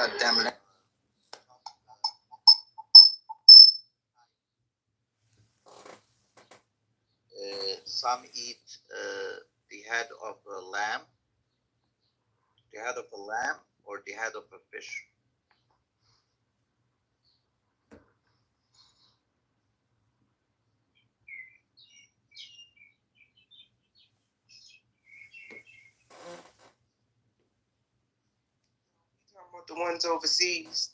goddamn. Some eat the head of a lamb, or the head of a fish. The ones overseas.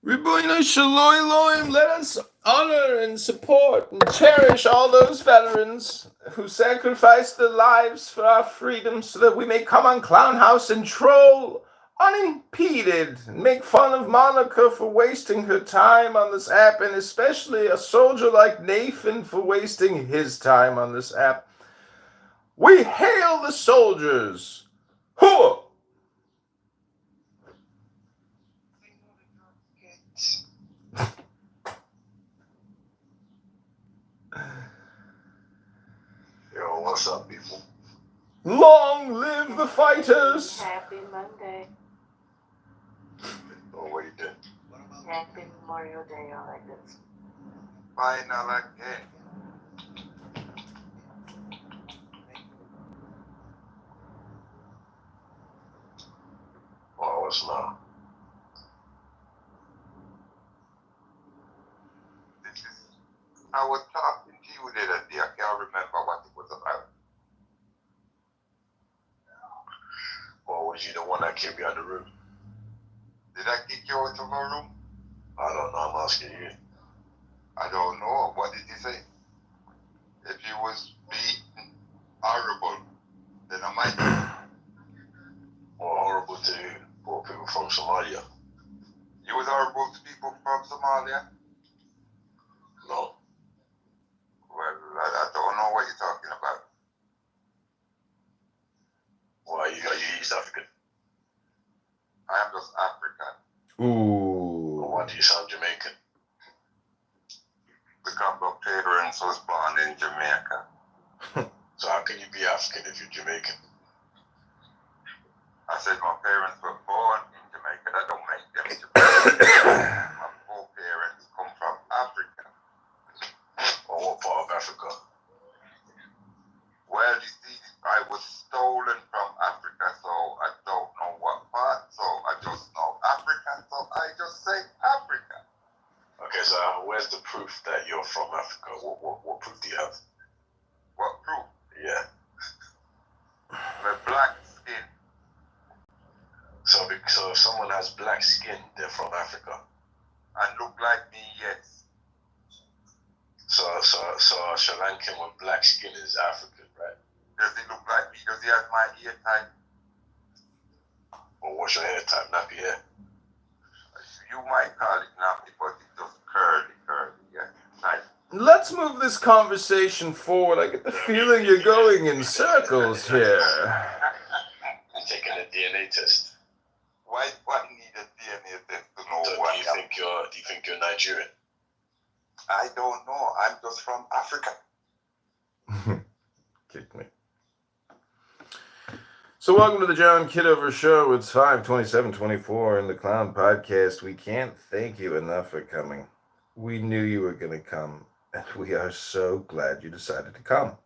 Ribono Shaloi Loim, let us honor and support and cherish all those veterans who sacrificed their lives for our freedom so that we may come on Clown House and troll unimpeded and make fun of Monica for wasting her time on this app, and especially a soldier like Nathan for wasting his time on this app. We hail the soldiers! Hooah! Yo, what's up, people? Long live the fighters! Happy Monday. Oh, what you did? Happy Memorial Day, all that good stuff. Final again. Oh, it's not. This is. I was talking to you the other day. I can't remember what it was about. Or was you the one that kicked me out of the room? Did I kick you out of a room? I don't know. I'm asking you. I don't know. What did he say? If he was being horrible, then I might. Or horrible to poor people from Somalia? You was horrible to people from Somalia? No. Well, I don't know what you're talking about. Why are you East African? I am just African. Ooh. Or why do you sound Jamaican? Because my parents was born in Jamaica. So how can you be African if you're Jamaican? I said my parents were born in Jamaica. That don't make them Jamaican. My poor parents come from Africa. Or what part of Africa? Well, you see, I was stolen from Africa, so I don't know what part. So I just know Africa, so I just say Africa. Okay, so where's the proof that you're from Africa? What proof do you have? What proof? Yeah. The black skin. So if someone has black skin, they're from Africa. And look like me, yes. So a Sri Lankan with black skin is African, right? Does he look like me? Does he have my ear type? Or what's your hair type? Nappy hair? You might call it nappy, but it's just curly, yeah. Nice. Let's move this conversation forward. I get the feeling you're going in circles here. You're taking a DNA test. Why need a DNA test to know So what do you think you're Nigerian? I don't know. I'm just from Africa. Kick me. So welcome to the John Kitover Show. It's 5/27/24 in the Clown Podcast. We can't thank you enough for coming. We knew you were going to come, and we are so glad you decided to come.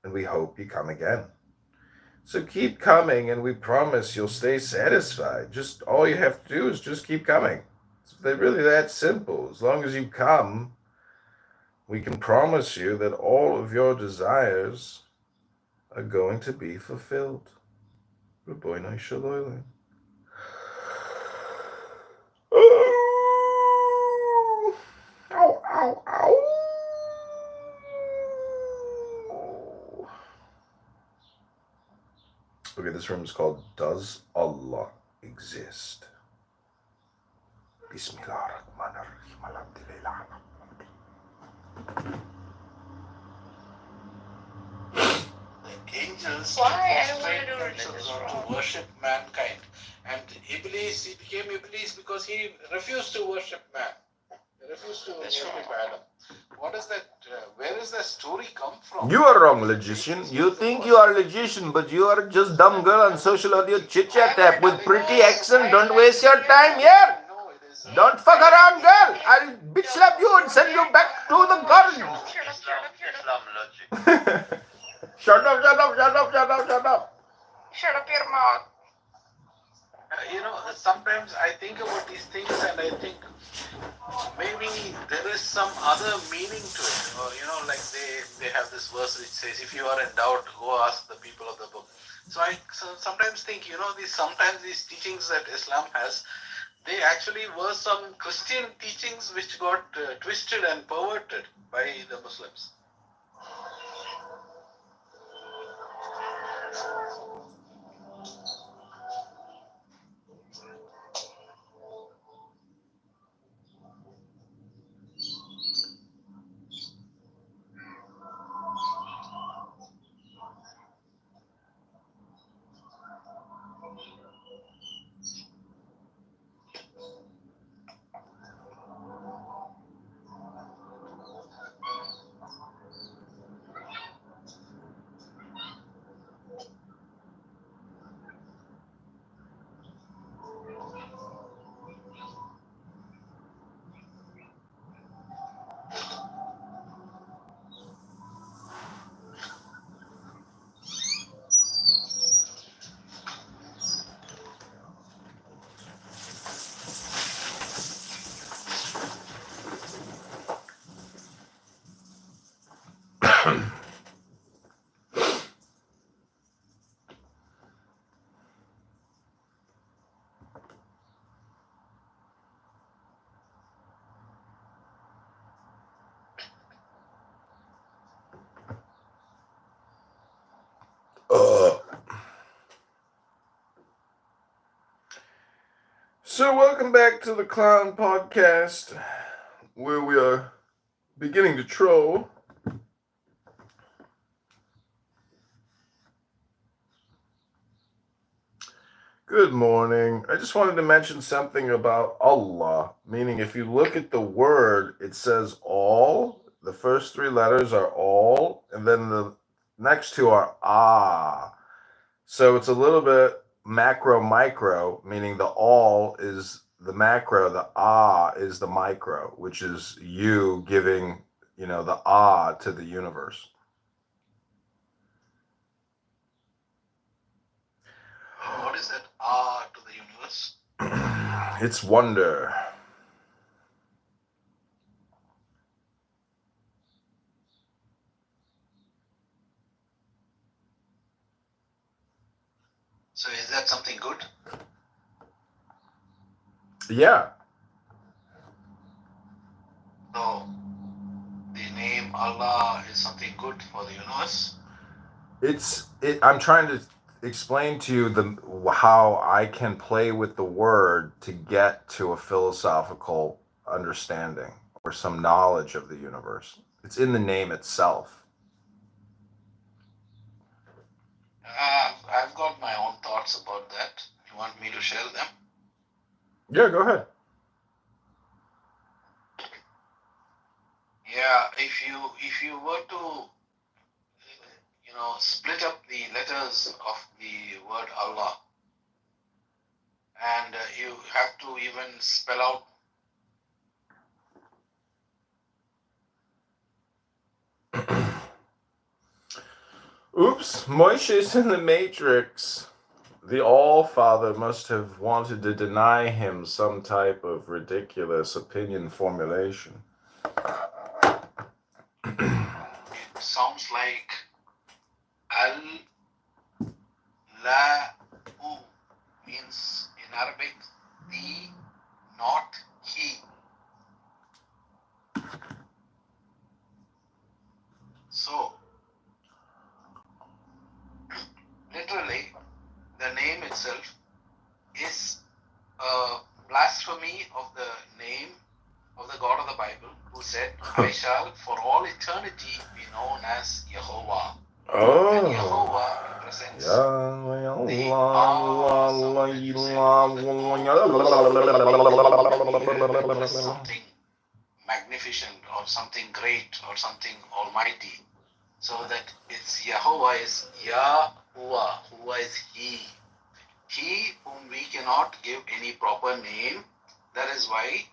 And we hope you come again. So keep coming, and we promise you'll stay satisfied. Just all you have to do is just keep coming. They're really that simple. As long as you come, we can promise you that all of your desires are going to be fulfilled. Ribono Shaloi. Oh! Ow, ow, ow! Okay, this room is called Does Allah Exist? Bismillahirrahmanirrahim. Angels Why? I don't straight wanna do nations religious to wrong. worship mankind. And Iblis, he became Iblis because he refused to worship man. He refused to worship Adam. What is that? Where does that story come from? You are wrong, logician. You think you are a logician, but you are just dumb girl on social audio chit-chat app with pretty accent. Don't waste your time here. No, it is. Don't fuck around, girl. I'll bitch slap you and send you back to the garden. Islam logic. Shut up, shut up, shut up, shut up, shut up. Shut up your mouth. Sometimes I think about these things and I think maybe there is some other meaning to it. Or, like they have this verse which says, if you are in doubt, go ask the people of the book. So I sometimes think, sometimes these teachings that Islam has, they actually were some Christian teachings which got twisted and perverted by the Muslims. So welcome back to the Clown Podcast, where we are beginning to troll. Good morning. I just wanted to mention something about Allah, meaning if you look at the word, it says all. The first three letters are all, and then the next two are ah. So it's a little bit macro micro, meaning the all is the macro, the ah is the micro, which is you giving, the ah to the universe. What is that ah to the universe? It's wonder. So is that something good? Yeah. So the name Allah is something good for the universe? I'm trying to explain to you how I can play with the word to get to a philosophical understanding or some knowledge of the universe. It's in the name itself. I've got my own thoughts about that. You want me to share them? Yeah, go ahead. Yeah, if you were to split up the letters of the word Allah, and you have to even spell out Oops, Moishe's in the Matrix. The All-Father must have wanted to deny him some type of ridiculous opinion formulation. it sounds like Al-Lahu means in Arabic the, not he. So literally the name itself is a blasphemy of the name of the God of the Bible, who said, I shall for all eternity be known as Yehovah. And Yehovah represents something magnificent or something great or something almighty. So that it's Yahovah is Yahuwah, who is He. He whom we cannot give any proper name. That is why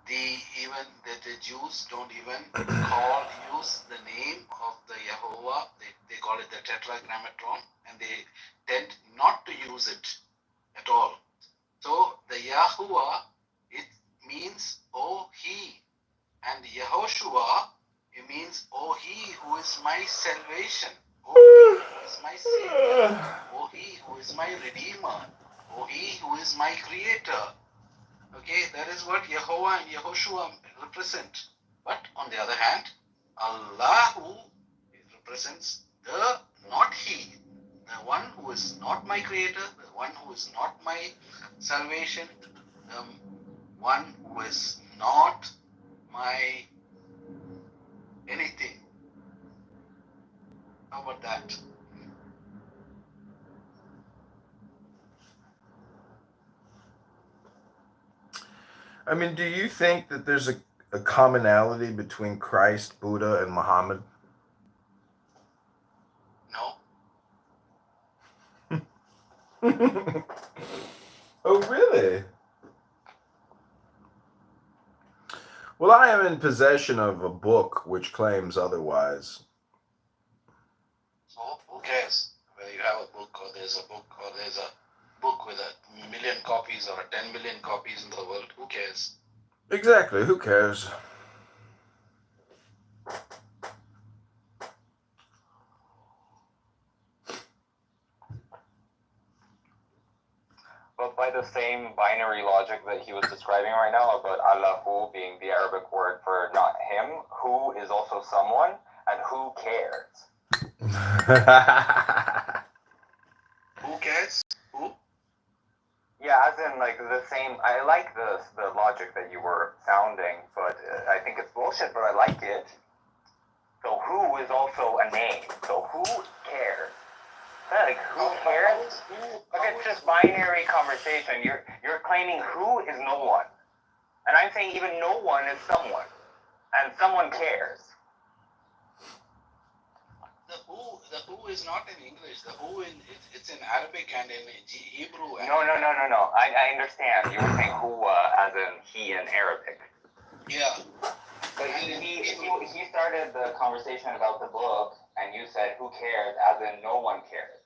even the Jews don't even use the name of the Yahovah. They call it the Tetragrammaton, and they tend not to use it at all. So the Yahuwah, it means oh He, and Yehoshua, it means oh He who is my salvation, oh He who is my Savior, oh He who is my Redeemer, oh He who is my Creator. Okay, that is what Yehovah and Yehoshua represent. But on the other hand, Allahu represents the not He, the one who is not my Creator, the one who is not my salvation, the one who is not my anything. How about that? I mean, do you think that there's a commonality between Christ, Buddha, and Muhammad? No. Oh, really? Well, I am in possession of a book which claims otherwise. So who cares whether you have a book or there's a book or there's a book with 1 million copies or 10 million copies in the world? Who cares? Exactly. Who cares? But by the same binary logic that he was describing right now about Allahu being the Arabic word for not him, who is also someone, and who cares? Who cares? Who? Yeah, as in like the same. I like the logic that you were sounding, but I think it's bullshit. But I like it. So who is also a name. So who cares? Like who cares? Look, it's just binary conversation. You're claiming who is no one, and I'm saying even no one is someone, and someone cares. The who is not in English. The who it's in Arabic and in Hebrew. And No. I understand. You were saying who as in he in Arabic. Yeah. But he started the conversation about the book, and you said who cares as in no one cares.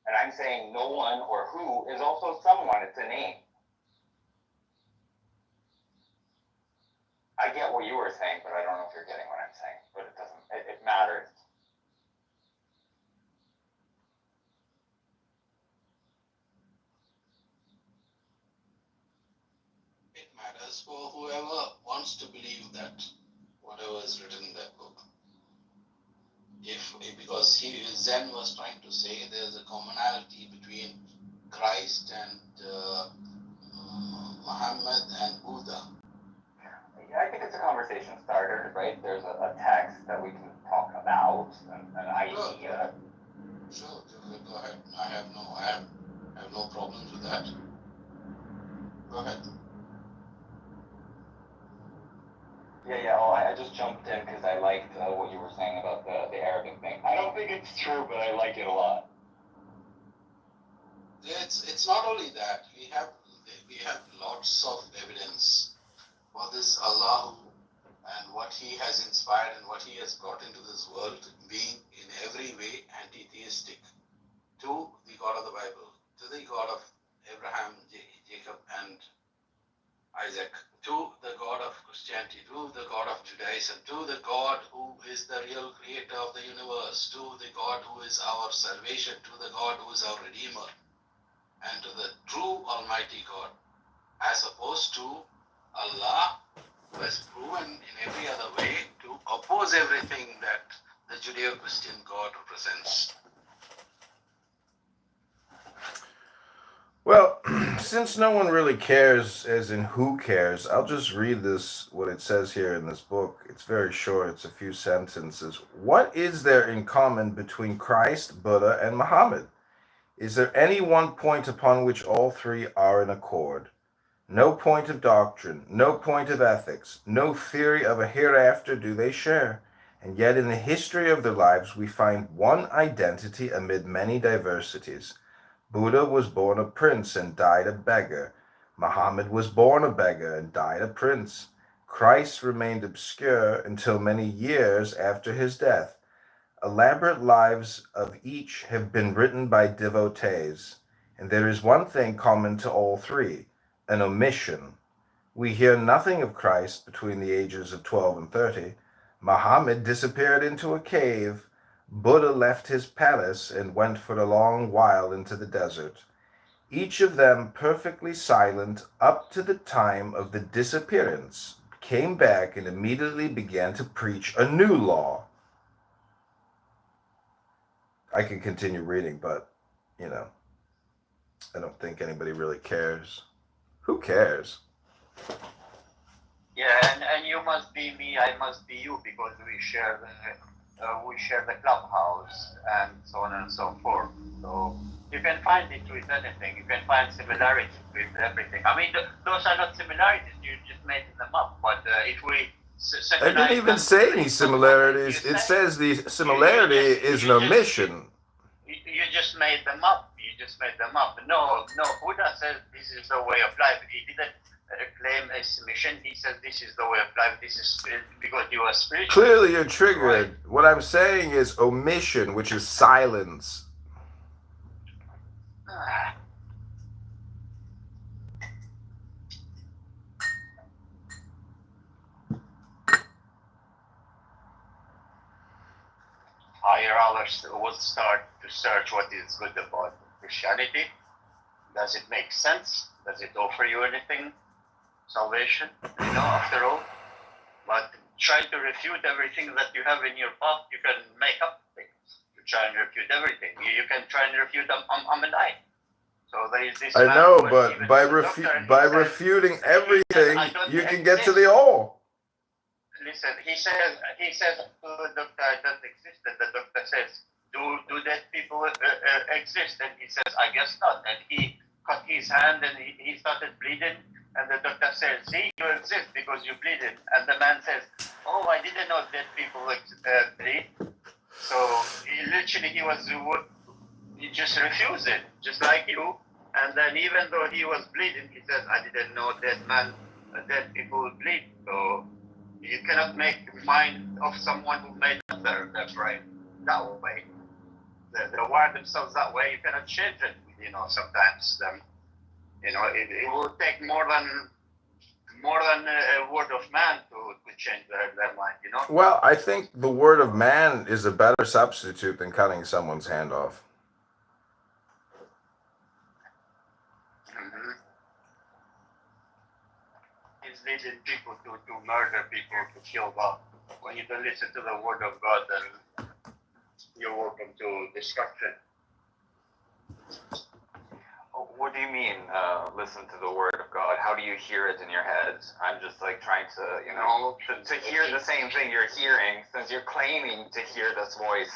And I'm saying no one or who is also someone. It's a name. I get what you were saying, but I don't know if you're getting what I'm saying. But it doesn't. It matters. It matters for whoever wants to believe that whatever is written in that book. Because Zen was trying to say there's a commonality between Christ and Muhammad and Buddha. I think it's a conversation starter, right? There's a text that we can talk about, an idea. Sure, go ahead. I have no problems with that. Go ahead. Yeah. Well, I just jumped in because I liked what you were saying about the Arabic thing. I don't think it's true, but I like it a lot. It's not only that. We have lots of evidence for this Allah and what He has inspired and what He has brought into this world, being in every way anti-theistic to the God of the Bible, to the God of Abraham, Jacob, and Isaac, to the God of Christianity, to the God of Judaism, to the God who is the real creator of the universe, to the God who is our salvation, to the God who is our Redeemer, and to the true Almighty God, as opposed to Allah, who has proven in every other way to oppose everything that the Judeo-Christian God represents. Well, since no one really cares, as in who cares, I'll just read what it says here in this book. It's very short, it's a few sentences. What is there in common between Christ, Buddha, and Muhammad? Is there any one point upon which all three are in accord? No point of doctrine, no point of ethics, no theory of a hereafter do they share. And yet in the history of their lives we find one identity amid many diversities. Buddha was born a prince and died a beggar. Muhammad was born a beggar and died a prince. Christ remained obscure until many years after his death. Elaborate lives of each have been written by devotees, and there is one thing common to all three, an omission. We hear nothing of Christ between the ages of 12 and 30. Muhammad disappeared into a cave. Buddha left his palace and went for a long while into the desert. Each of them perfectly silent up to the time of the disappearance, came back and immediately began to preach a new law. I can continue reading, but, I don't think anybody really cares. Who cares? Yeah, and you must be me, I must be you, because we share the clubhouse and so on and so forth. So you can find it with anything. You can find similarities with everything. I mean, those are not similarities. You just made them up. But if we I didn't even say any similarities. It says the similarity is an omission. You just made them up. You just made them up. No, Buddha says this is the way of life. He didn't claim a submission. He says this is the way of life. This is because you are spiritual. Clearly you're triggered. Right. What I'm saying is omission, which is silence. Higher hours will start to search what is good about Christianity. Does it make sense? Does it offer you anything? Salvation, after all. But try to refute everything that you have in your path. You can make up things to try and refute everything. You can try and refute I'm and I. So there is this. I know, but by refuting everything, you can get to the all. Listen, he says to the doctor, it doesn't exist. And the doctor says, do dead people exist? And he says, I guess not. And he cut his hand and he started bleeding. And the doctor says, see, you exist because you bleeded. And the man says, oh, I didn't know dead people bleed. So he just refused it, just like you. And then even though he was bleeding, he says, I didn't know dead people would bleed. So you cannot make mind of someone who made their brain that way. They wire themselves that way. You cannot change it. Sometimes it will take more than a word of man to change their mind. Well, I think the word of man is a better substitute than cutting someone's hand off. Leading people to murder people, to kill God. When you don't listen to the word of God, then you're welcome to destruction. What do you mean, listen to the word of God? How do you hear it in your head? I'm just trying to, to hear the same thing you're hearing, since you're claiming to hear this voice.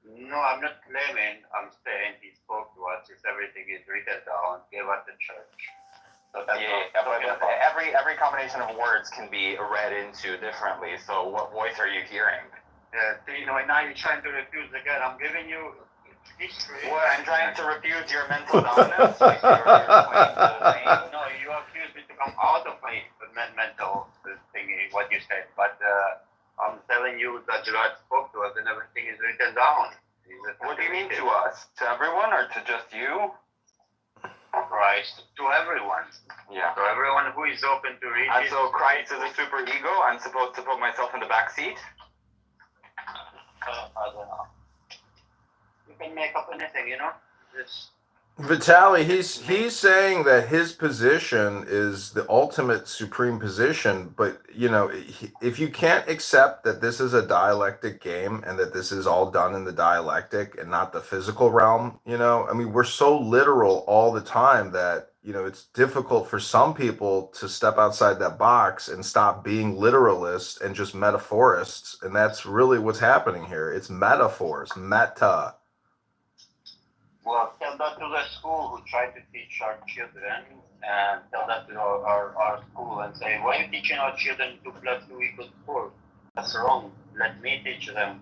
No, I'm not claiming. I'm saying he spoke to us. If everything is written down, gave us the church. So but every combination of words can be read into differently. So what voice are you hearing? Now you're trying to refuse again. I'm giving you history. Well, I'm trying to refute your mental dominance. No, you accuse me to come out of my mental thingy, what you said. But I'm telling you that God spoke to us and everything is written down. What do you mean to us? To everyone or to just you? Christ, to everyone. Yeah. To everyone who is open to read and it. So Christ is a super ego? I'm supposed to put myself in the back seat? I don't know. You can make up anything, Just Vitaly, he's saying that his position is the ultimate supreme position, but if you can't accept that this is a dialectic game and that this is all done in the dialectic and not the physical realm, we're so literal all the time that it's difficult for some people to step outside that box and stop being literalists and just metaphorists, and that's really what's happening here. It's metaphors, meta. Well, tell that to the school who try to teach our children, and tell that to our school and say, why are you teaching our children 2 + 2 = 4? That's wrong. Let me teach them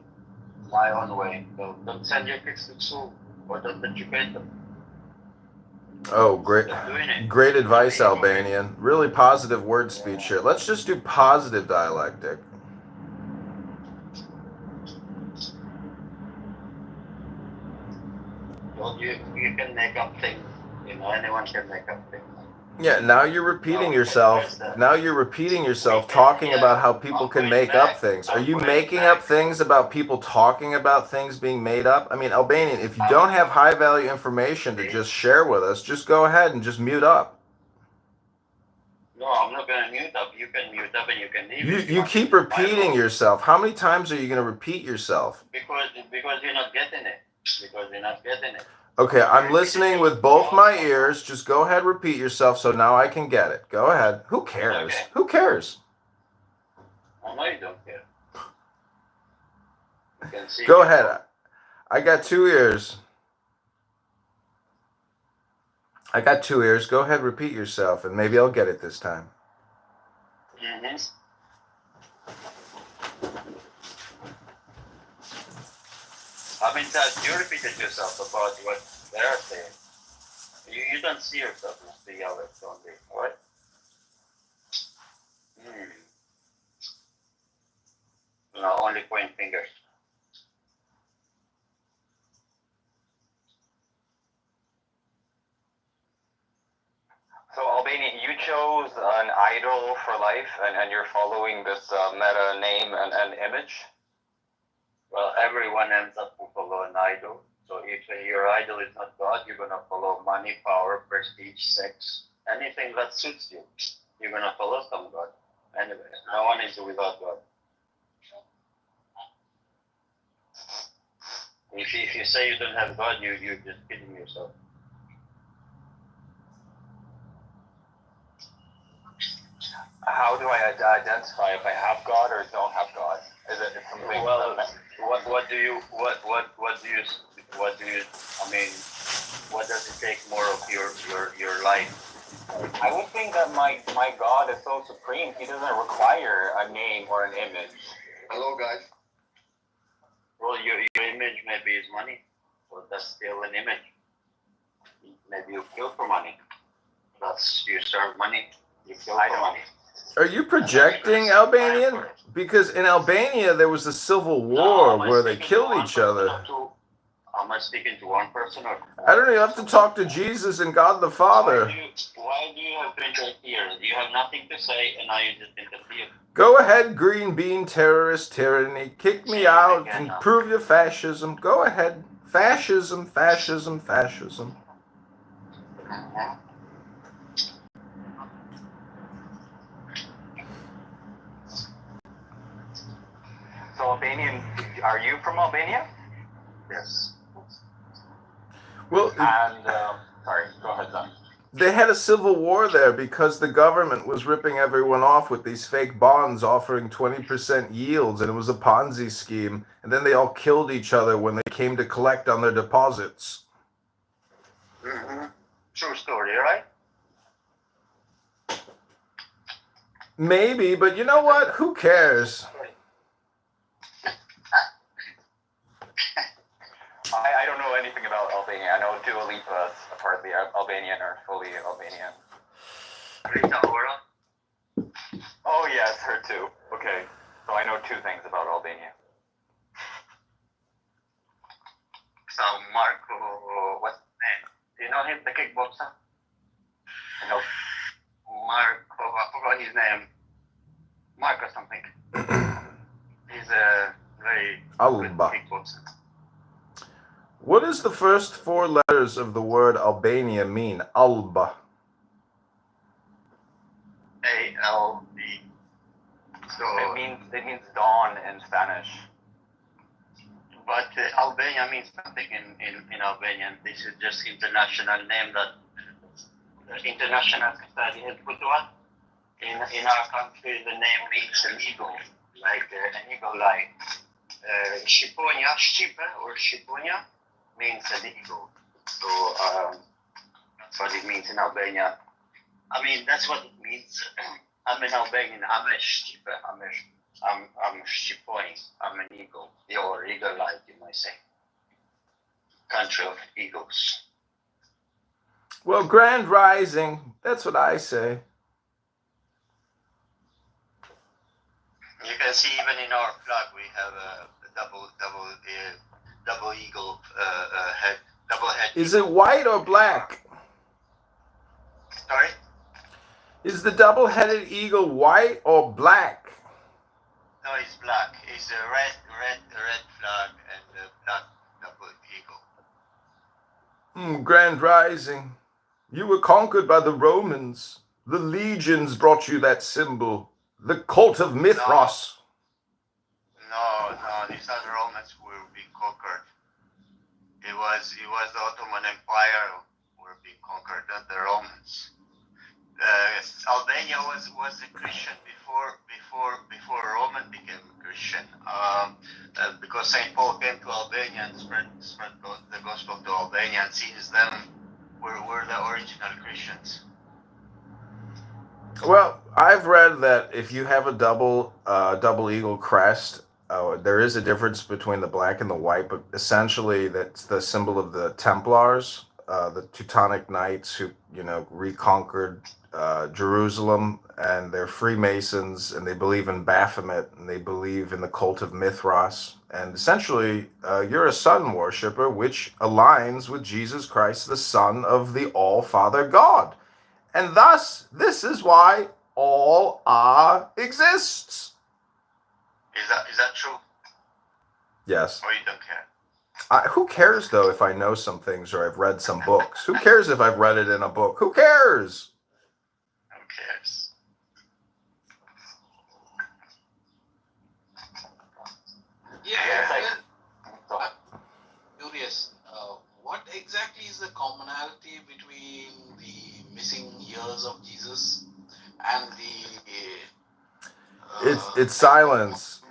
my own way. So don't send your kids to school or don't educate them. Oh, great. Stop doing it. Great advice, Albanian. Really positive word speech here. Let's just do positive dialectic. Well, you can make up things. You know, anyone can make up things. Yeah, now you're repeating yourself. Now you're repeating yourself talking about how people can make up things. Are you making up things about people talking about things being made up? I mean, Albanian, if you don't have high value information to just share with us, just go ahead and just mute up. No, I'm not going to mute up. You can mute up and you can leave. You keep repeating yourself. How many times are you going to repeat yourself? Because you're not getting it. Because you're not getting it. Okay, I'm listening with both my ears. Just go ahead, repeat yourself so now I can get it. Go ahead. Who cares? Okay. Who cares? I know you don't care. You can see Go ahead. I got 2 ears. I got 2 ears. Go ahead, repeat yourself, and maybe I'll get it this time. Mm-hmm. I mean, that you repeated yourself about what they're saying. You don't see yourself as the others only, right? No, only point fingers. So Albania, you chose an idol for life, and you're following this meta name and image? Well, everyone ends up to follow an idol. So if your idol is not God, you're going to follow money, power, prestige, sex, anything that suits you. You're going to follow some God. Anyway, no one is without God. If you say you don't have God, you're just kidding yourself. How do I identify if I have God or don't have God? Is it something? Well, what do you I mean, what does it take more of your life? I would think that my God is so supreme, he doesn't require a name or an image. Hello, guys. Well, your image maybe is money, so that's still an image. Maybe you kill for money. That's you serve money. You kill for money. Are you projecting, Albanian? Because in Albania there was a civil war where they killed each other. Am I speaking to one person or? I don't know. You have to talk to Jesus and God the Father. Why do you have to interfere? You have nothing to say, and now you just interfere. Go ahead, green bean terrorist tyranny. Kick me out and prove your fascism. Go ahead. Fascism, fascism, fascism. So Albanian, are you from Albania? Yes. Well, And sorry, go ahead, Zach. they had a civil war there because the government was ripping everyone off with these fake bonds offering 20% yields, and it was a Ponzi scheme. And then they all killed each other when they came to collect on their deposits. Mm-hmm. True story, right? Maybe, but you know what? Who cares? I don't know anything about Albania. I know Dua Lipa is partly Albanian or fully Albanian. Rita Ora. Oh yes, her too. Okay, so I know 2 things about Albania. So Marco, what's his name? Do you know him, the kickboxer? No. Marco, I forgot his name. Marco something. He's a very good Alba. kickboxer. What does the first 4 letters of the word Albania mean? Alba. A-L-B. So It means dawn in Spanish. But Albania means nothing in Albanian. This is just international name that the international society has put to us. In our country, the name means an eagle, like an eagle like Shqiponia, Shqipe or Shqiponia means an eagle. So that's what it means in Albania. I mean, that's what it means. I'm an Albanian. I'm a Shqipe. I'm Shqiponi. I'm an eagle. Or eagle-like, you might say. Country of eagles. Well, Grand Rising. That's what I say. You can see even in our flag we have a double eagle head, double head. Is it white or black? Sorry? Is the double-headed eagle white or black? No, it's black. It's a red flag and a black double eagle. Grand Rising. You were conquered by the Romans. The legions brought you that symbol. The cult of Mithras. No, these are the Romans who were being conquered. It was the Ottoman Empire who were being conquered, not the Romans. Albania was a Christian before Roman became Christian. Because Saint Paul came to Albania and spread the gospel to Albania, and since then we're the original Christians. Well, I've read that if you have a double eagle crest, there is a difference between the black and the white, but essentially that's the symbol of the Templars, the Teutonic Knights who reconquered Jerusalem, and they're Freemasons, and they believe in Baphomet, and they believe in the cult of Mithras, and essentially you're a sun worshiper, which aligns with Jesus Christ, the Son of the All-Father God. And thus, this is why all exists. Is that true? Yes. Or you don't care? Who cares, though, if I know some things or I've read some books? Who cares if I've read it in a book? Who cares? Who cares? I'm curious. What exactly is the commonality between the missing years of Jesus and the? It's silence.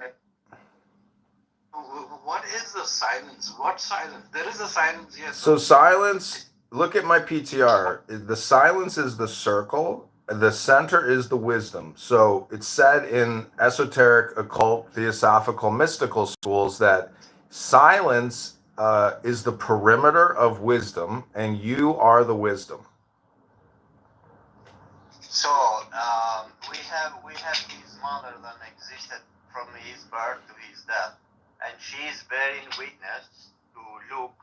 What is the silence? What silence? There is a silence, yes. So silence. Look at my PTR. The silence is the circle. The center is the wisdom. So it's said in esoteric, occult, theosophical, mystical schools that silence is the perimeter of wisdom, and you are the wisdom. So we have his mother that existed from his birth to his death, and she is bearing witness to Luke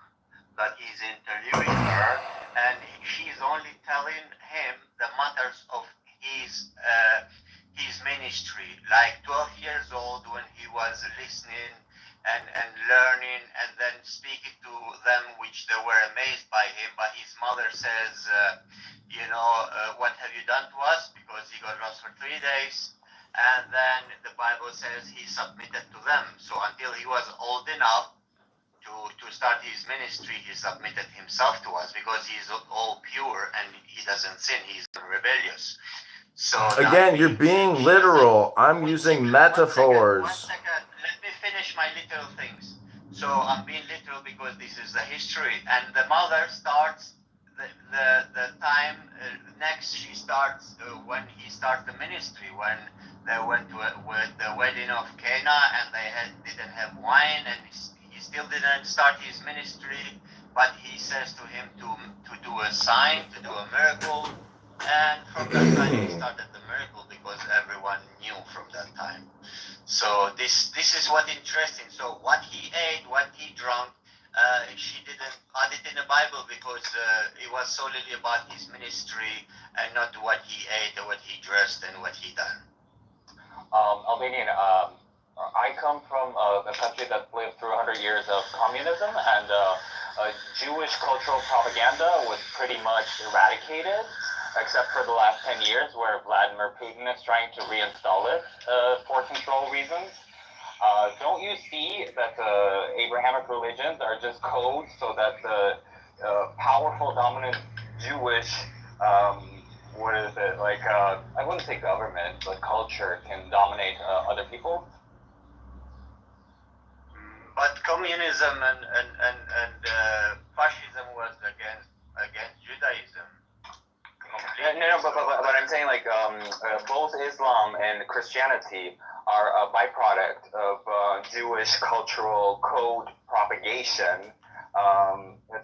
that he's interviewing her, and she's only telling him the matters of his ministry, like 12 years old when he was listening and learning and then speaking to them, which they were amazed by him. But his mother says, what have you done to us? Because he got lost for 3 days. And then the Bible says he submitted to them. So until he was old enough to start his ministry, he submitted himself to us because he's all pure and he doesn't sin. He's rebellious. So again, you're being literal. I'm using metaphors. One second. Let me finish my literal things. So I'm being literal because this is the history. And the mother starts the time next. She starts when he starts the ministry, when they went to the wedding of Cana and they didn't have wine, and he still didn't start his ministry. But he says to him to do a sign, to do a miracle. And from that time he started the miracle because everyone knew from that time. So this is what interesting. So what he ate, what he drank, she didn't add it in the Bible because it was solely about his ministry and not what he ate or what he dressed and what he done. Albanian, I come from a country that's lived through 100 years of communism, and Jewish cultural propaganda was pretty much eradicated, except for the last 10 years where Vladimir Putin is trying to reinstall it for control reasons. Don't you see that the Abrahamic religions are just codes so that the powerful, dominant Jewish, I wouldn't say government, but culture can dominate other people? But communism and fascism was against Judaism. No, but I'm saying like both Islam and Christianity are a byproduct of Jewish cultural code propagation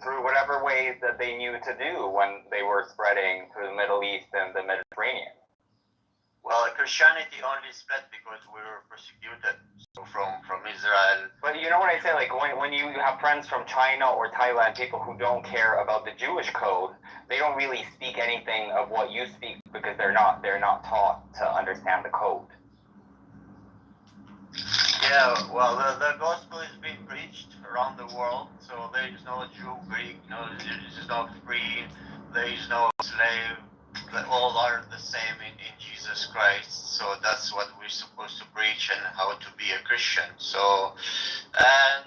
through whatever ways that they knew to do when they were spreading through the Middle East and the Mediterranean. Well, Christianity only spread because we were persecuted. So from Israel. But you know what I say? Like when you have friends from China or Thailand, people who don't care about the Jewish code, they don't really speak anything of what you speak because they're not taught to understand the code. Yeah, well, the gospel is being preached around the world, so there is no Jew, Greek, there is no free, there is no slave. All are the same in Jesus Christ. So that's what we're supposed to preach and how to be a Christian. So, and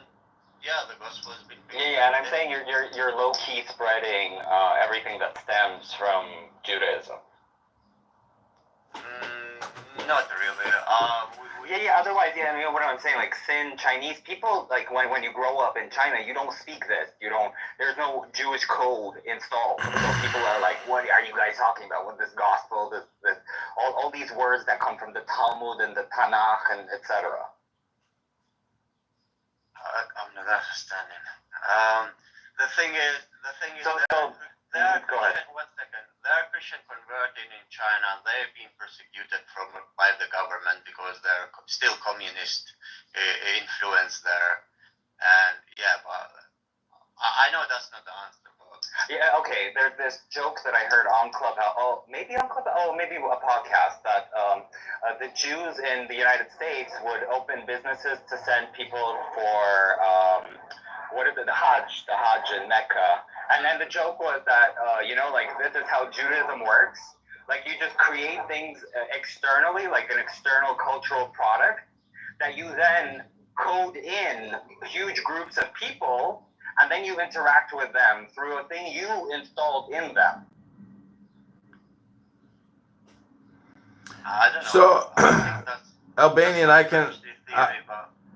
yeah, the gospel has been preached. Yeah, and I'm saying you're low key spreading everything that stems from Judaism. Not really. Yeah. Otherwise, yeah. I mean, what I'm saying, like, sin Chinese people, like when you grow up in China, you don't speak this. There's no Jewish code installed. So people are like, what are you guys talking about? With this gospel, this all these words that come from the Talmud and the Tanakh and etc. I'm not understanding. The thing is So, there are go ahead. One second. There are Christian converting in China. They're being persecuted by the government because they're still communist influence there. And yeah, but I know that's not the answer. But yeah, okay. There's this joke that I heard on Clubhouse. Maybe a podcast that the Jews in the United States would open businesses to send people for the Hajj in Mecca. And then the joke was that, like this is how Judaism works. Like you just create things externally, like an external cultural product that you then code in huge groups of people, and then you interact with them through a thing you installed in them. I don't know. So, I think Albanian, I can. I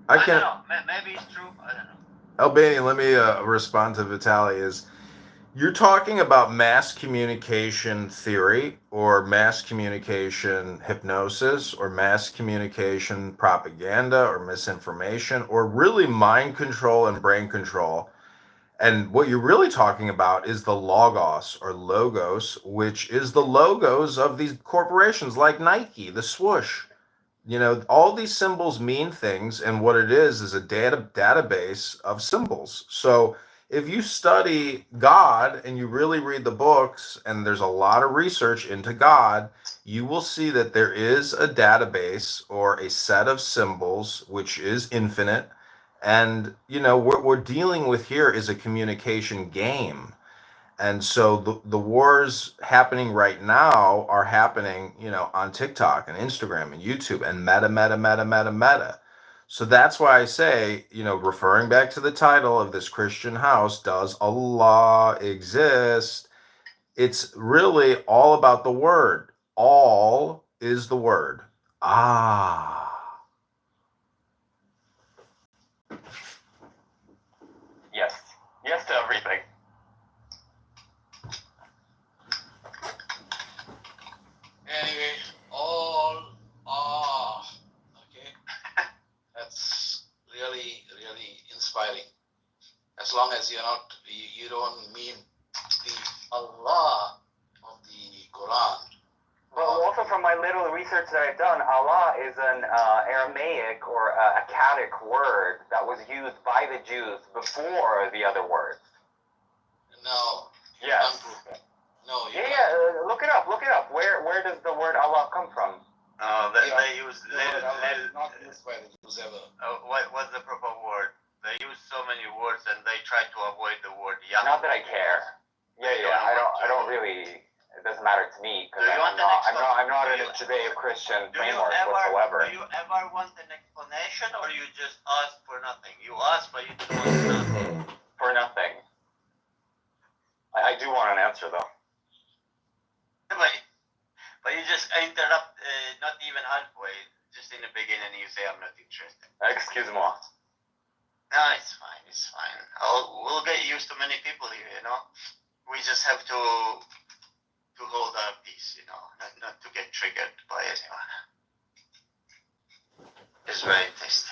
don't know. Maybe it's true. I don't know. Albanian, let me respond to Vitaly. You're talking about mass communication theory or mass communication hypnosis or mass communication propaganda or misinformation or really mind control and brain control. And what you're really talking about is the logos or logos, which is the logos of these corporations like Nike, the swoosh. All these symbols mean things, and what it is a database of symbols. So if you study God and you really read the books, and there's a lot of research into God, you will see that there is a database or a set of symbols which is infinite. And what we're dealing with here is a communication game. And so the wars happening right now are happening, on TikTok and Instagram and YouTube and meta. So that's why I say, referring back to the title of this Christian house, does Allah exist? It's really all about the word. All is the word. Yes to everything. Anyway, all okay. That's really, really inspiring. As long as you don't mean the Allah of the Quran. But also from my little research that I've done, Allah is an Aramaic or Akkadic word that was used by the Jews before the other words. No. Yes. No. Look it up. Where does the word Allah come from? They use. Allah is not used by the Jews ever. What's the proper word? They use so many words, and they try to avoid the word Yahweh. Not that I care. I don't really. It doesn't matter to me because I'm not in a Judeo-Christian framework whatsoever. Do you ever want an explanation, or you just ask for nothing? You ask, but you don't want nothing. For nothing. I do want an answer though. But you just interrupt, not even halfway. Just in the beginning, you say, "I'm not interested." Excuse-moi. No, it's fine. It's fine. We'll get used to many people here. You know, we just have to hold our peace. You know, not to get triggered by anyone. It's very tasty.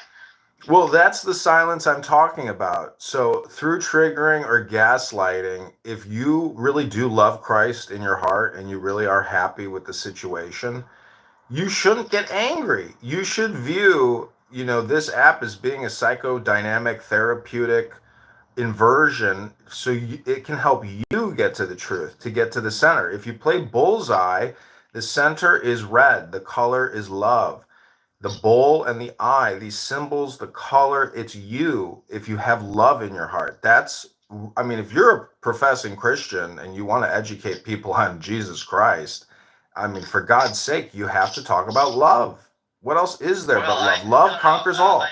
Well, that's the silence I'm talking about. So, through triggering or gaslighting, if you really do love Christ in your heart and you really are happy with the situation, you shouldn't get angry. You should view, this app as being a psychodynamic therapeutic inversion so it can help you get to the truth, to get to the center. If you play bullseye, the center is red, the color is love. The bowl and the eye, these symbols, the color, it's you if you have love in your heart. If you're a professing Christian and you want to educate people on Jesus Christ, for God's sake, you have to talk about love. What else is there but love? Love conquers all.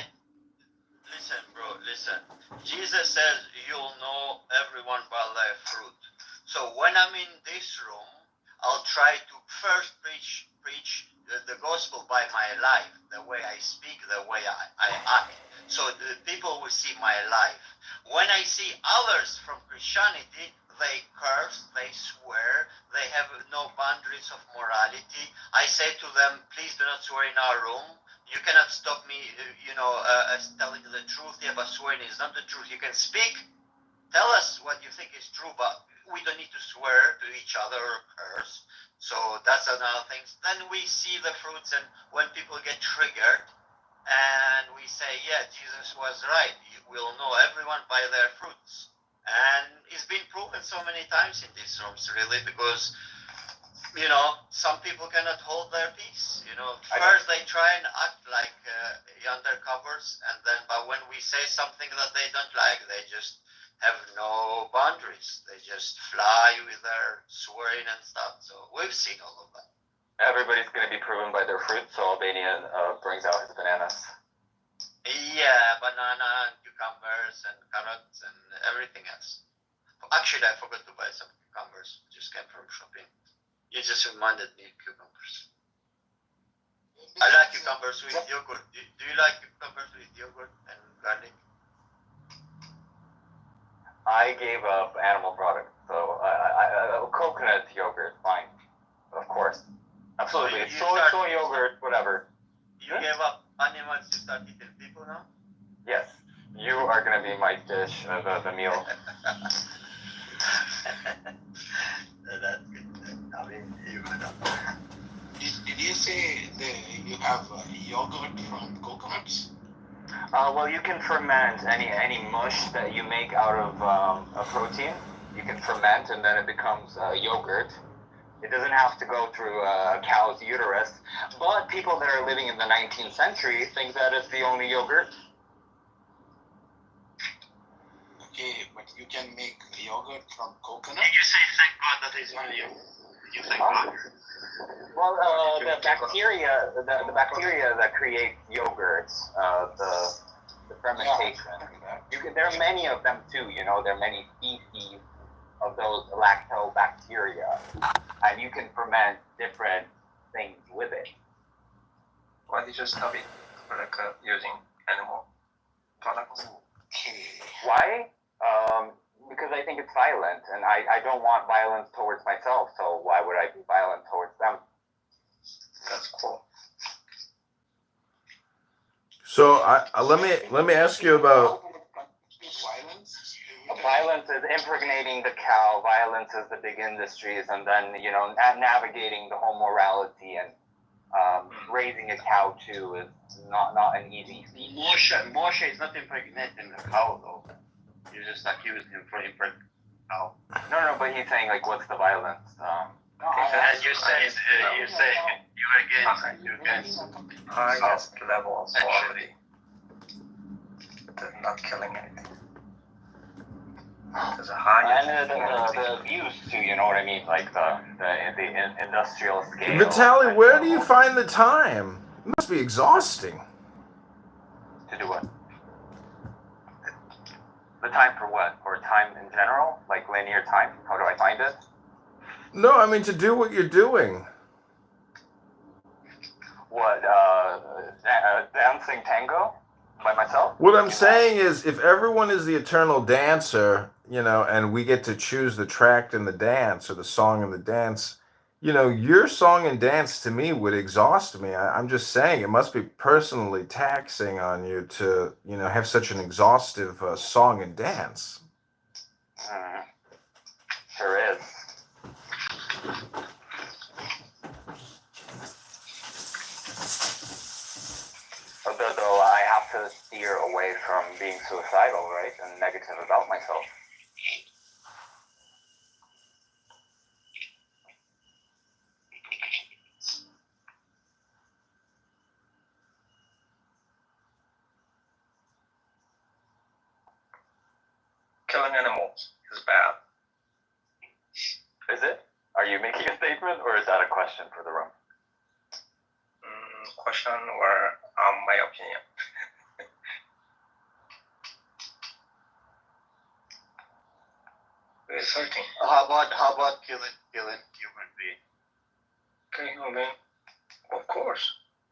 Listen, bro, listen. Jesus says you'll know everyone by their fruit. So when I'm in this room, I'll try to first preach the gospel by my life, the way I speak, the way I act. So the people will see my life. When I see others from Christianity, they curse, they swear, they have no boundaries of morality. I say to them, please do not swear in our room. You cannot stop me, telling the truth. Yeah, but swearing is not the truth. You can speak, tell us what you think is true, but we don't need to swear to each other or curse. So that's another thing. Then we see the fruits, and when people get triggered, and we say, yeah, Jesus was right. We'll know everyone by their fruits. And it's been proven so many times in these rooms, really, because, some people cannot hold their peace. First they try and act like undercovers, but when we say something that they don't like, they just have no boundaries. They just fly with their swearing and stuff. So we've seen all of that. Everybody's going to be proven by their fruit, so Albania brings out his bananas. Yeah, banana and cucumbers and carrots and everything else. Actually, I forgot to buy some cucumbers. Just came from shopping. You just reminded me of cucumbers. I like cucumbers with yogurt. Do you like cucumbers with yogurt and garlic? I gave up animal products, so coconut yogurt, fine, of course, absolutely. Soy yogurt, whatever. You gave up animals to start eating people now? Yes, you are going to be my dish, the meal. That's good. Did you say you have yogurt from coconuts? Well, you can ferment any mush that you make out of a protein. You can ferment, and then it becomes yogurt. It doesn't have to go through a cow's uterus. But people that are living in the 19th century think that it's the only yogurt. Okay, but you can make yogurt from coconut? Did you say thank God that is only you? You thank God? Well, the bacteria that create yogurts, the fermentation. There are many of them too. There are many species of those lactobacteria, and you can ferment different things with it. Why did you stop it? Using animal products? Okay. Why? Because I think it's violent, and I don't want violence towards myself, so why would I be violent towards them? That's cool. So let me ask you about Violence? Violence is impregnating the cow. Violence is the big industries, and then navigating the whole morality and raising a cow too is not an easy feat. Moshe is not impregnating the cow though. You just accused him for impregnating the cow. No, but he's saying what's the violence? And you say you're against Highest level of quality. They're not killing anything. There's a highest And the abuse too, you know what I mean? Like the industrial scale. Vitaly, where do you find the time? It must be exhausting. To do what? The time for what? Or time in general? Like linear time? How do I find it? No, to do what you're doing. What, dancing tango? By myself? What I'm saying is, if everyone is the eternal dancer, and we get to choose the track and the dance, or the song and the dance, your song and dance to me would exhaust me. I'm just saying it must be personally taxing on you to, have such an exhaustive song and dance. Sure is. Though I have to steer away from being suicidal, right, and negative about myself. Killing animals is bad. Is it? Are you making a statement, or is that a question for the room? Question or my opinion? It's hurting. How about killing human being? Okay, okay. Of course.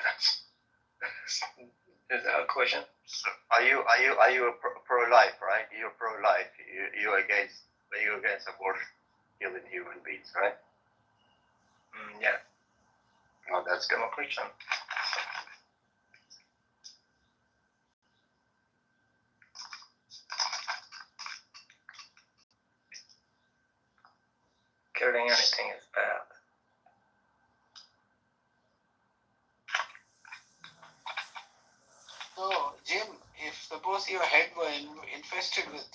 That's is that a question? So are you a pro-life, right? You're pro-life. You against abortion, killing human beings, right? Yeah. Oh, that's good. I'm a Christian. Killing anything is bad. So, Jim, if suppose your head were infested with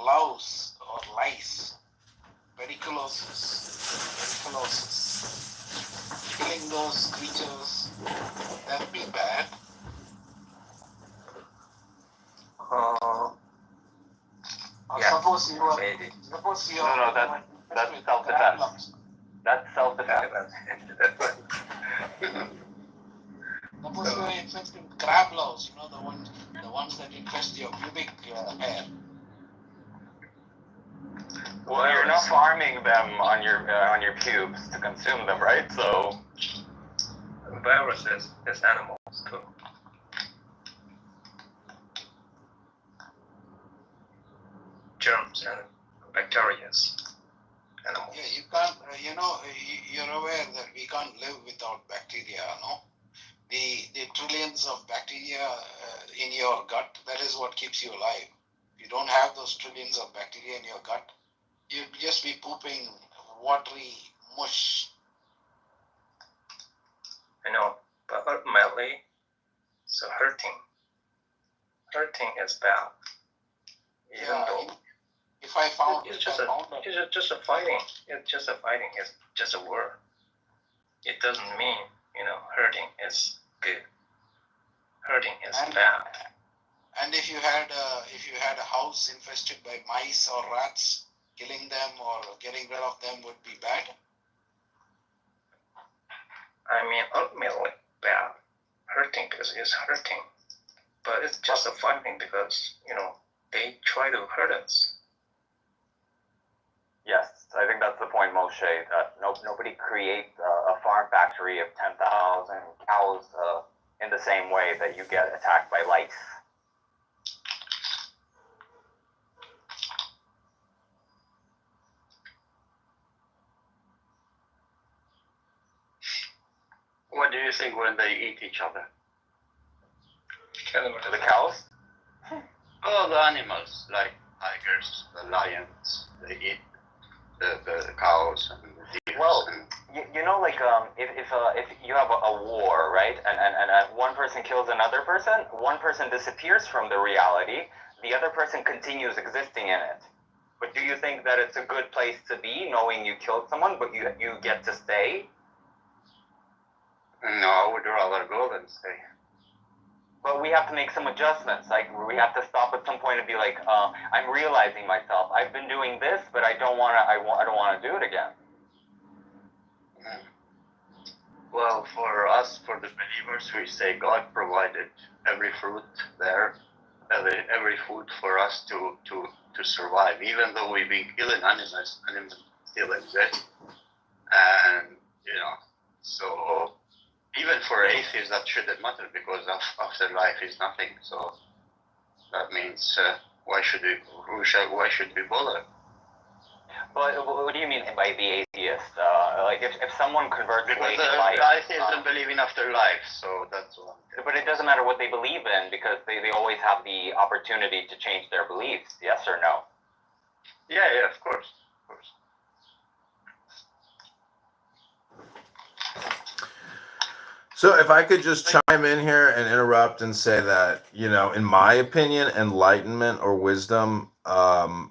louse or lice, pediculosis, killing those creatures, that would be bad. Or Yeah, suppose you are, maybe. suppose you No, are that's with self-defense. crab lungs. That's self-defense. Suppose you are infested with crab louse, the ones that infest your pubic hair. Well, you're not farming them on your pubes to consume them, right? So Viruses is animals too. Germs and bacteria. Animals. Yeah, you can't, you're aware that we can't live without bacteria, no? The trillions of bacteria in your gut, that is what keeps you alive. If you don't have those trillions of bacteria in your gut, you'd just be pooping watery mush. I know, but ultimately, so hurting is bad. Even though If I found it's just a fighting. It's just a fighting. It's just a word. It doesn't mean hurting is good. Hurting is bad. And if you had a house infested by mice or rats, killing them or getting rid of them would be bad. I mean, ultimately bad. Hurting because it's hurting, but it's just a fighting because they try to hurt us. yes, I think that's the point, Moshe. That nobody creates a farm factory of 10,000 cows in the same way that you get attacked by lice. What do you think when they eat each other? The cows? Oh, the animals, like tigers, the lions, they eat the cows and the deer. Well, if you have a war, right, and one person kills another person, one person disappears from the reality, the other person continues existing in it. But do you think that it's a good place to be, knowing you killed someone, but you get to stay? No, I would rather go than stay. But we have to make some adjustments. Like, we have to stop at some point and be like, I'm realizing myself. I've been doing this, but I don't want to do it again. Well, for us, for the believers, we say God provided every fruit there, every food for us to survive. Even though we've been killing animals still exist. And, so even for atheists, that shouldn't matter because afterlife is nothing. So That means why should we bother? But what do you mean by the atheist? Like if someone converts Because late in life, the atheists don't believe in afterlife, so that's what. but it doesn't matter what they believe in because they always have the opportunity to change their beliefs. Yes or no? Yeah, of course. So if I could just chime in here and interrupt and say that, in my opinion, enlightenment or wisdom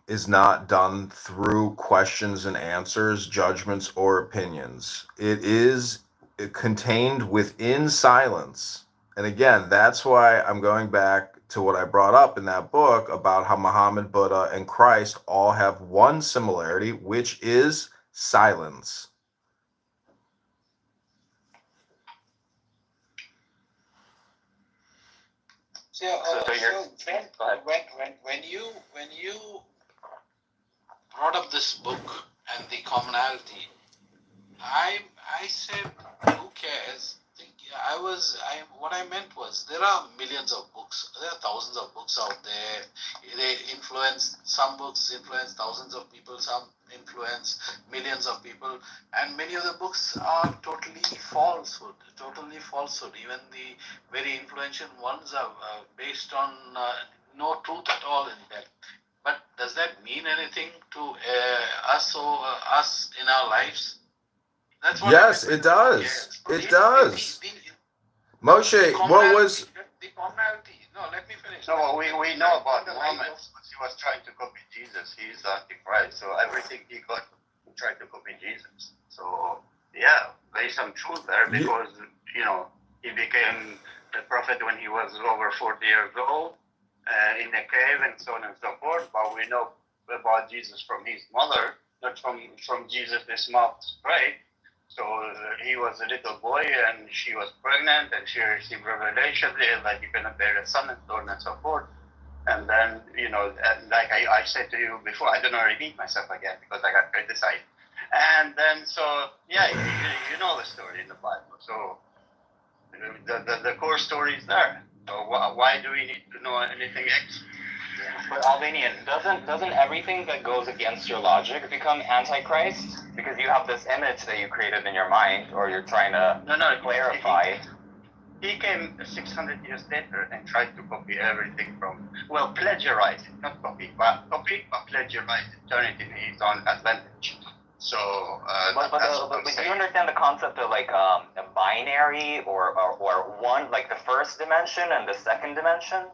is not done through questions and answers, judgments, or opinions. It is contained within silence. And again, that's why I'm going back to what I brought up in that book about how Muhammad, Buddha, and Christ all have one similarity, which is silence. So, when you brought up this book and the commonality, I said, who cares? What I meant was there are millions of books, there are thousands of books out there. Some books influence thousands of people, some influence millions of people, and many of the books are totally falsehood. Even the very influential ones are based on no truth at all in them. But does that mean anything to us in our lives? That's what Yes, it does. It does. Moshe, what was... The commonality. No, let me finish. No, we know about Muhammad, but he was trying to copy Jesus. He is the Antichrist, so everything he got, he tried to copy Jesus. So, yeah, there is some truth there because, he became the prophet when he was over 40 years old in a cave and so on and so forth. But we know about Jesus from his mother, not from Jesus' mouth straight. So he was a little boy and she was pregnant and she received revelation that you cannot bear a son and so on and so forth. And then, like I said to you before, I don't want to repeat myself again because I got criticized. And then, so, yeah, you know the story in the Bible. So the core story is there. So why do we need to know anything extra? But Albanian, doesn't everything that goes against your logic become antichrist? Because you have this image that you created in your mind, or you're trying to clarify. He came 600 years later and tried to copy everything plagiarize it, not copy, but plagiarize it, turn it in his own advantage. So, but do you understand the concept of like a binary or one, like the first dimension and the second dimension?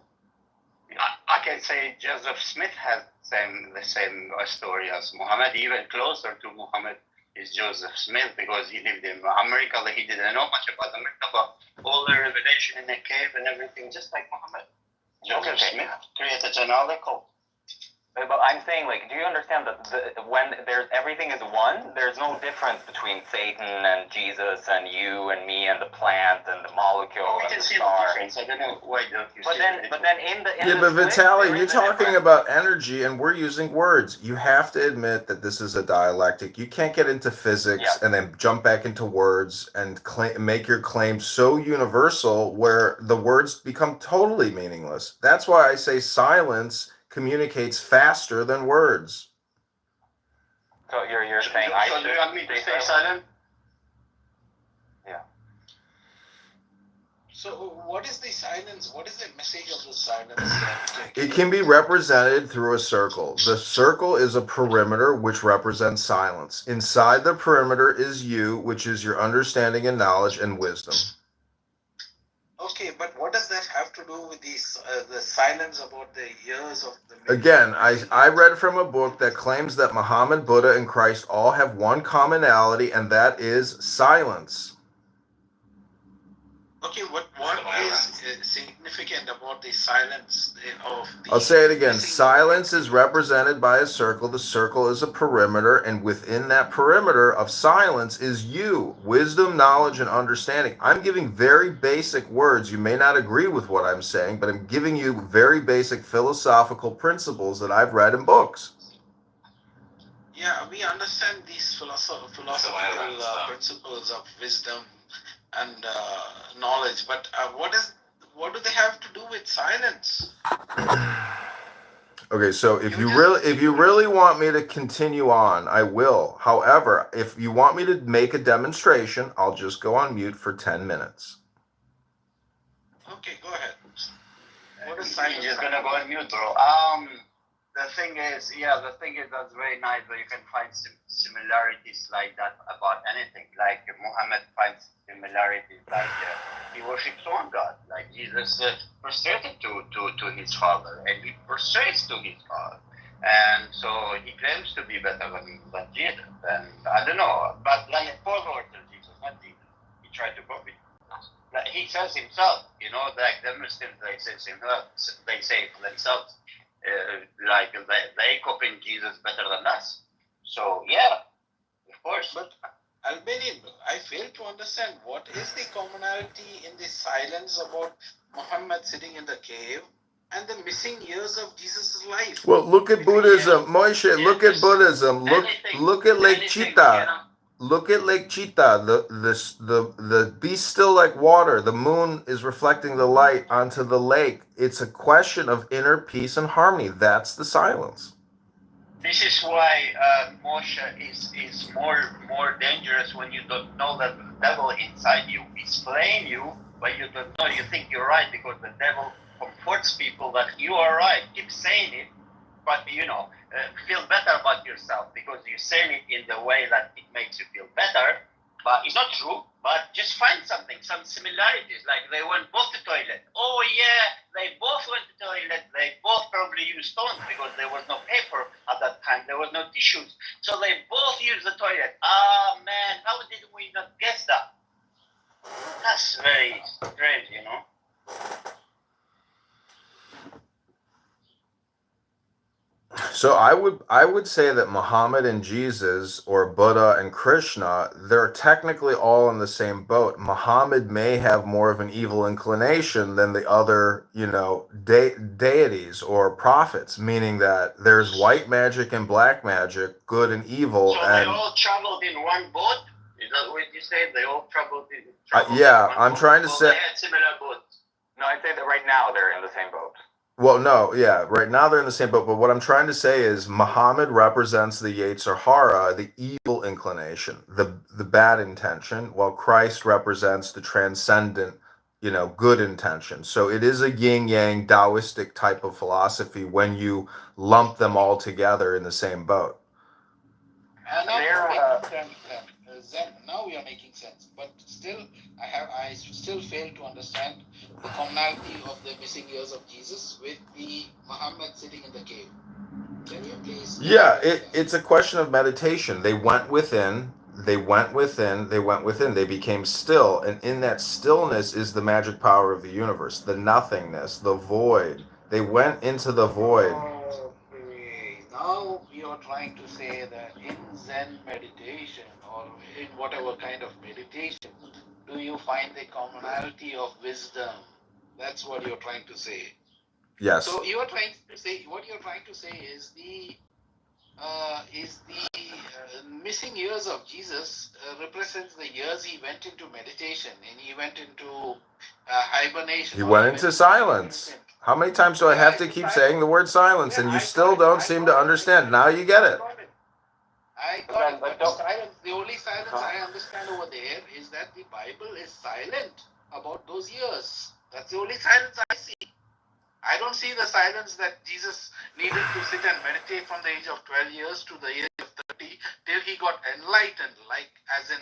I can say Joseph Smith has the same story as Muhammad. Even closer to Muhammad is Joseph Smith because he lived in America. He didn't know much about America, but all the revelation in the cave and everything, just like Muhammad. Joseph Smith created another cult. But I'm saying, do you understand that when everything is one, there's no difference between Satan and Jesus and you and me and the plant and the molecule and the star. I don't know why don't you but then in the Yeah, but Vitaly, you're talking about energy and we're using words. You have to admit that this is a dialectic. You can't get into physics and then jump back into words and make your claim so universal where the words become totally meaningless. That's why I say silence communicates faster than words. So you're saying so do you want me to stay silent? Yeah. So what is the silence? What is the message of the silence? It can be represented through a circle. The circle is a perimeter which represents silence. Inside the perimeter is you, which is your understanding and knowledge and wisdom. Okay, but what does that have to do with the silence about the years of the... Again, I read from a book that claims that Muhammad, Buddha, and Christ all have one commonality, and that is silence. Okay, what is significant about the silence of the... I'll say it again. Silence is represented by a circle. The circle is a perimeter, and within that perimeter of silence is you, wisdom, knowledge, and understanding. I'm giving very basic words. You may not agree with what I'm saying, but I'm giving you very basic philosophical principles that I've read in books. Yeah, we understand these philosophical principles of wisdom and knowledge, but what do they have to do with silence? Okay, so if you really want me to continue on, I will. However, if you want me to make a demonstration, I'll just go on mute for 10 minutes. Okay, go ahead. What is He's silence? just gonna go on mute, bro. The thing is that's very nice, but you can find similarities like that about anything. Like Muhammad finds similarities, like he worships one God. Like Jesus prostrated to his father, and he prostrates to his father, and so he claims to be better than Jesus. And I don't know, but like followers of Jesus, not Jesus. He tried to copy. Like he says himself, like the Muslims, they say for themselves, like they copying Jesus better than us. So yeah, of course. But Albanian, I fail to understand what is the commonality in the silence about Muhammad sitting in the cave and the missing years of Jesus' life. Well, look at Buddhism, Moshe. Look at Buddhism. Look at Lake Chita. Look at Lake Chita. The be still like water. The moon is reflecting the light onto the lake. It's a question of inner peace and harmony. That's the silence. This is why Moshe is more dangerous when you don't know that the devil inside you is playing you, but you don't know. You think you're right because the devil comforts people that you are right. Keep saying it, but feel better about yourself because you say it in the way that it makes you feel better. But it's not true. But just find some similarities. Like they went both to toilet. Oh yeah, they both went to toilet. They both probably used stones because there was no paper at that time. There was no tissues. So they both used the toilet. Ah man, how did we not guess that? That's very strange, So I would say that Muhammad and Jesus or Buddha and Krishna, they're technically all in the same boat. Muhammad may have more of an evil inclination than the other, deities or prophets, meaning that there's white magic and black magic, good and evil. So and they all traveled in one boat? Is that what you said? They all traveled in I'm boat? trying to say they had similar boats. No, I'd say that right now they're in the same boat. Well, no, yeah, right now they're in the same boat. But what I'm trying to say is Muhammad represents the Yetzer Hara, the evil inclination, the bad intention, while Christ represents the transcendent, good intention. So it is a yin-yang Taoistic type of philosophy when you lump them all together in the same boat. Now we are making sense, but still, I still fail to understand the commonality of the missing years of Jesus with the Muhammad sitting in the cave. Can you please? Yeah, it's a question of meditation. They went within, they became still, and in that stillness is the magic power of the universe, the nothingness, the void. They went into the void. Okay, now you are trying to say that in Zen meditation or in whatever kind of meditation, do you find the commonality of wisdom? That's what you're trying to say. Yes. So you are trying to say what you're trying to say is the missing years of Jesus represents the years he went into meditation and he went into hibernation. He went into silence. How many times do I have to keep saying the word silence and you still don't seem to understand? Now you get it. I got it. But the only silence I understand over there is that the Bible is silent about those years. That's the only silence I see. I don't see the silence that Jesus needed to sit and meditate from the age of 12 years to the age of 30 till he got enlightened, like as in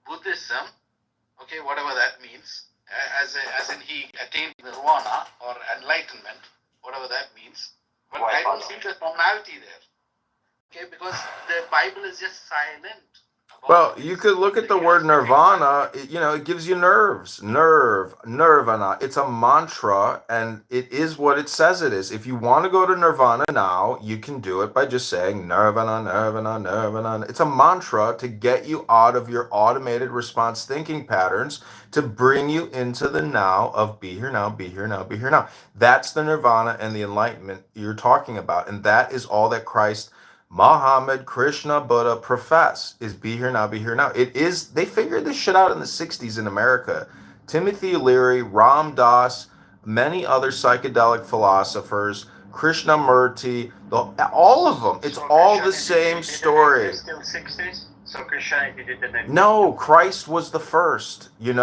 Buddhism, okay, whatever that means, as in he attained nirvana or enlightenment, whatever that means. But I don't see the commonality there, okay, because the Bible is just silent. Well, you could look at the word nirvana, it gives you nerves. Nirvana. It's a mantra, and it is what it says it is. If you want to go to nirvana now, you can do it by just saying nirvana, nirvana, nirvana. It's a mantra to get you out of your automated response thinking patterns to bring you into the now of be here now, be here now, be here now. That's the nirvana and the enlightenment you're talking about, and that is all that Christ, Muhammad, Krishna, Buddha profess is be here now, be here now. It is, they figured this shit out in the 60s in America. Timothy Leary, Ram Dass, many other psychedelic philosophers, Krishnamurti, all of them. It's all the same story. Still 60s, so Christianity didn't exist. No, Christ was the first. It's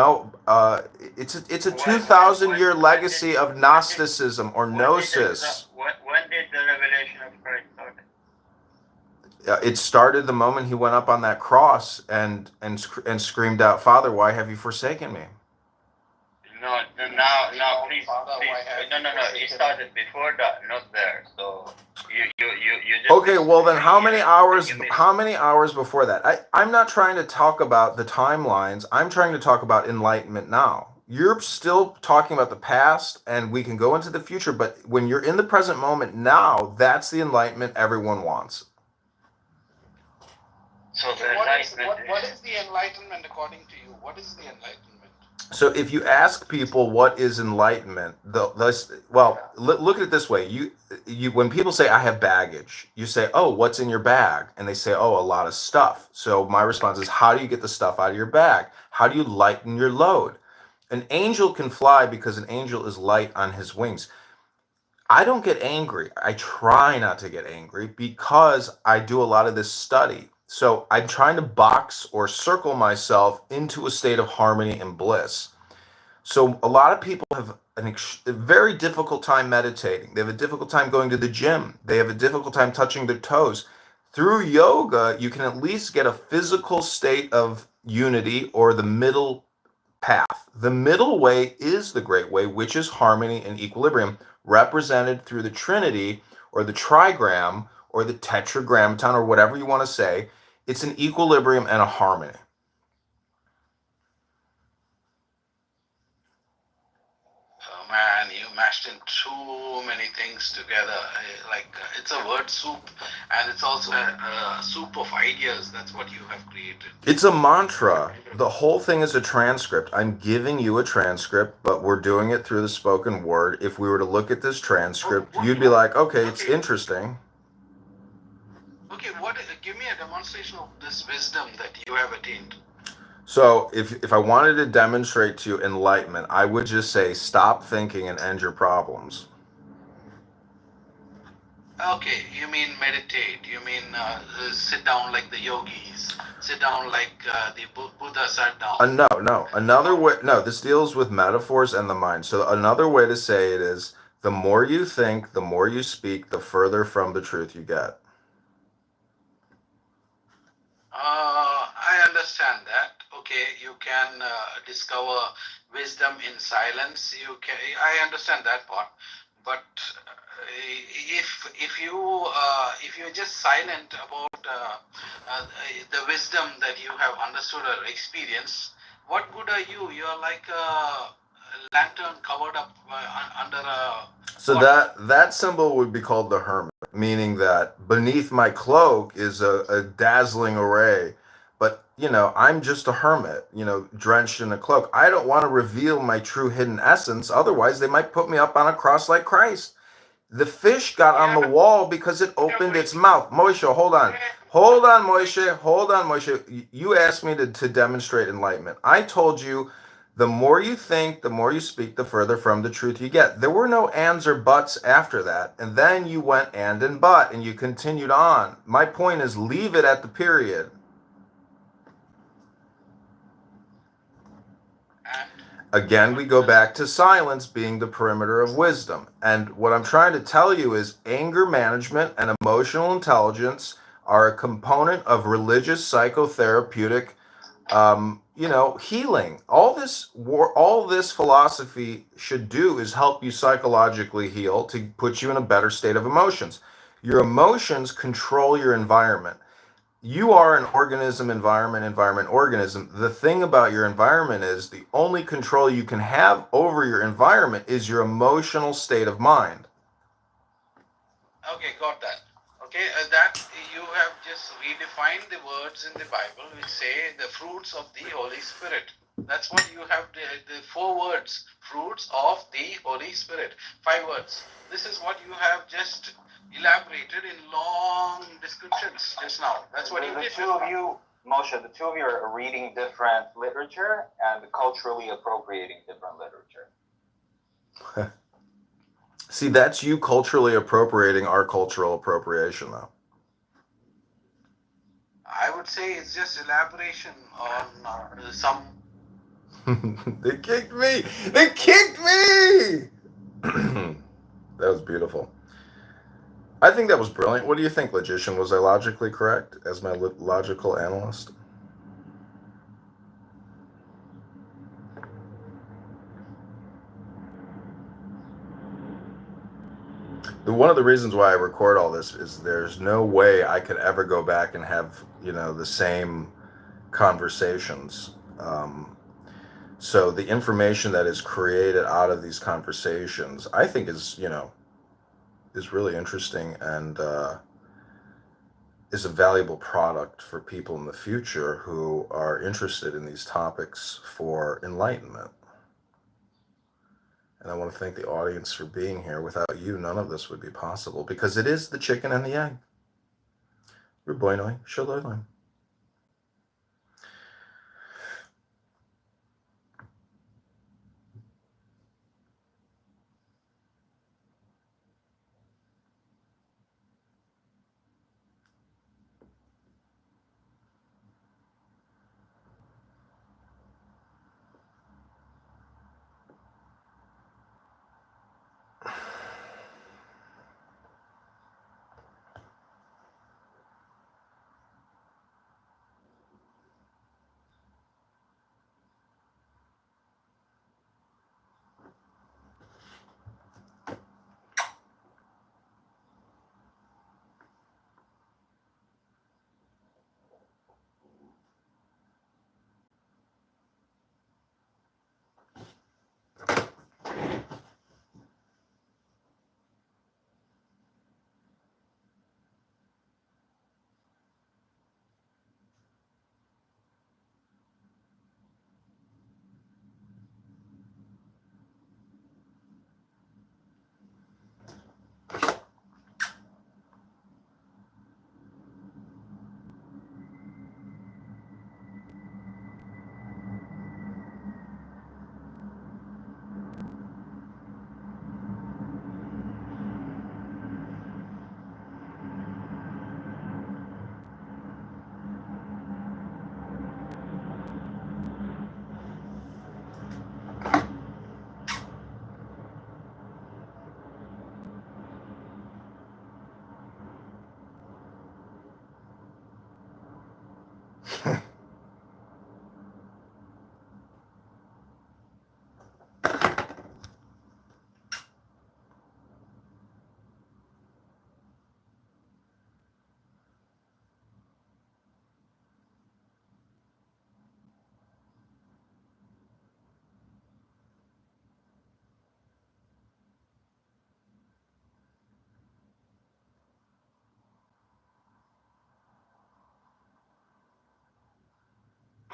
a 2,000-year legacy of Gnosticism or Gnosis. When did the revelation of Christ start? It started the moment he went up on that cross and screamed out, "Father, why have you forsaken me?" No, please. No. It started before that, not there. So you just. Okay, well then, how many hours? How many hours before that? I'm not trying to talk about the timelines. I'm trying to talk about enlightenment now. You're still talking about the past, and we can go into the future. But when you're in the present moment now, that's the enlightenment everyone wants. So the what is the enlightenment according to you? What is the enlightenment? So if you ask people what is enlightenment, look at it this way. You when people say I have baggage, you say, "Oh, what's in your bag?" And they say, "Oh, a lot of stuff." So my response is, how do you get the stuff out of your bag? How do you lighten your load? An angel can fly because an angel is light on his wings. I don't get angry. I try not to get angry because I do a lot of this study. So I'm trying to box or circle myself into a state of harmony and bliss. So a lot of people have a very difficult time meditating. They have a difficult time going to the gym. They have a difficult time touching their toes. Through yoga, you can at least get a physical state of unity or the middle path. The middle way is the great way, which is harmony and equilibrium, represented through the Trinity or the trigram or the tetragrammaton or whatever you want to say. It's an equilibrium and a harmony. Oh man, you mashed in too many things together. It's a word soup, and it's also a soup of ideas. That's what you have created. It's a mantra. The whole thing is a transcript. I'm giving you a transcript, but we're doing it through the spoken word. If we were to look at this transcript, you'd be like, okay, it's interesting. Okay, give me a demonstration of this wisdom that you have attained. So if I wanted to demonstrate to you enlightenment, I would just say stop thinking and end your problems. Okay, you mean meditate. You mean sit down like the yogis. Sit down like the Buddha sat down. No. Another way, no, this deals with metaphors and the mind. So another way to say it is the more you think, the more you speak, the further from the truth you get. I understand that. Okay, you can discover wisdom in silence. I understand that part. But if you're just silent about the wisdom that you have understood or experienced, what good are you? You're like a lantern covered up under a. So that symbol would be called the hermit, meaning that beneath my cloak is a dazzling array. But, I'm just a hermit, drenched in a cloak. I don't want to reveal my true hidden essence. Otherwise, they might put me up on a cross like Christ. The fish got on the wall because it opened its mouth. Moshe, hold on, Moshe. You asked me to demonstrate enlightenment. I told you the more you think, the more you speak, the further from the truth you get. There were no ands or buts after that. And then you went and but, and you continued on. My point is leave it at the period. Again, we go back to silence being the perimeter of wisdom. And what I'm trying to tell you is anger management and emotional intelligence are a component of religious psychotherapeutic healing. All this philosophy should do is help you psychologically heal to put you in a better state of emotions. Your emotions control your environment. You are an organism, environment, organism. The thing about your environment is the only control you can have over your environment is your emotional state of mind. Okay, got that. Okay, that you have just redefined the words in the Bible which say the fruits of the Holy Spirit. That's what you have, the 4 words, fruits of the Holy Spirit. 5 words. This is what you have just elaborated in long descriptions just now. That's what you did. The two of you, Moshe, the two of you are reading different literature and culturally appropriating different literature. See, that's you culturally appropriating our cultural appropriation, though. I would say it's just elaboration on some. They kicked me! They kicked me! That was beautiful. I think that was brilliant. What do you think, Logician? Was I logically correct as my logical analyst? One of the reasons why I record all this is there's no way I could ever go back and have, the same conversations. So the information that is created out of these conversations, I think is really interesting and is a valuable product for people in the future who are interested in these topics for enlightenment. And I want to thank the audience for being here. Without you, none of this would be possible because it is the chicken and the egg. Rabboinoi Shalom.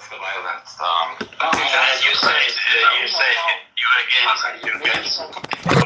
The violence. You say you're against.